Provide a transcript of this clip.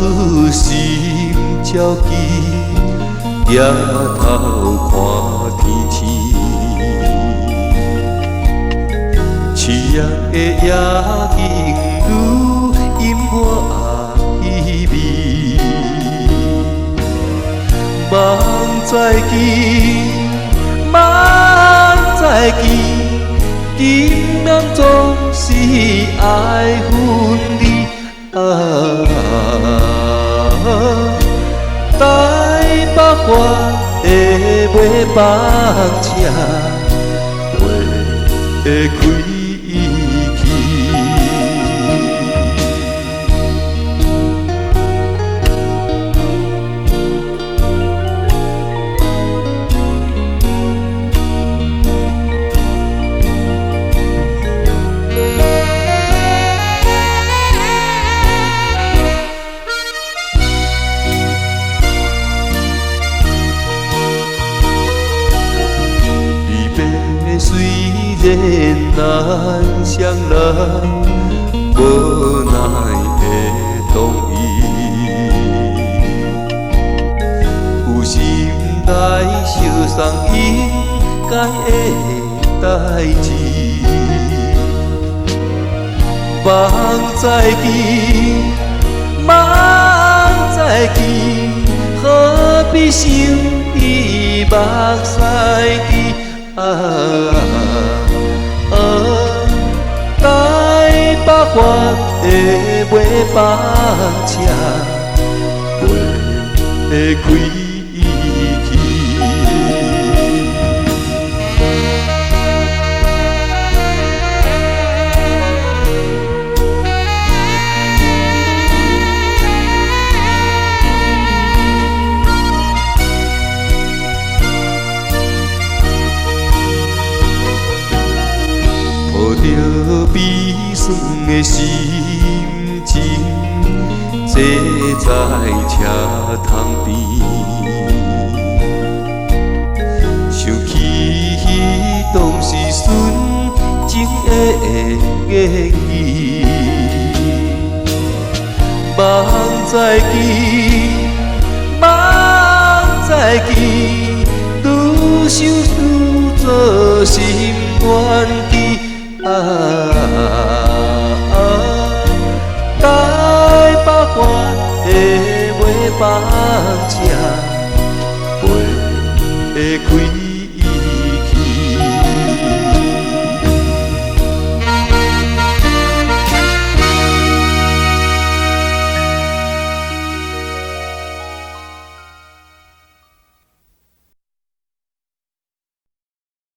出心焦急，抬头看天星。炽热的夜景如引我稀微，梦再见，梦再见。今晚总是爱分离台北花的尾班车会开去。虽然难相人，无奈会同意。有心来相送应该的代志，梦再见，梦再见，何必想伊目屎滴。台北花的尾班车会开去。抱着悲酸的心情，坐在车窗边，想起当时纯情的言语。梦再见，梦再见，愈想愈做心愿记。台北花的尾班车会开。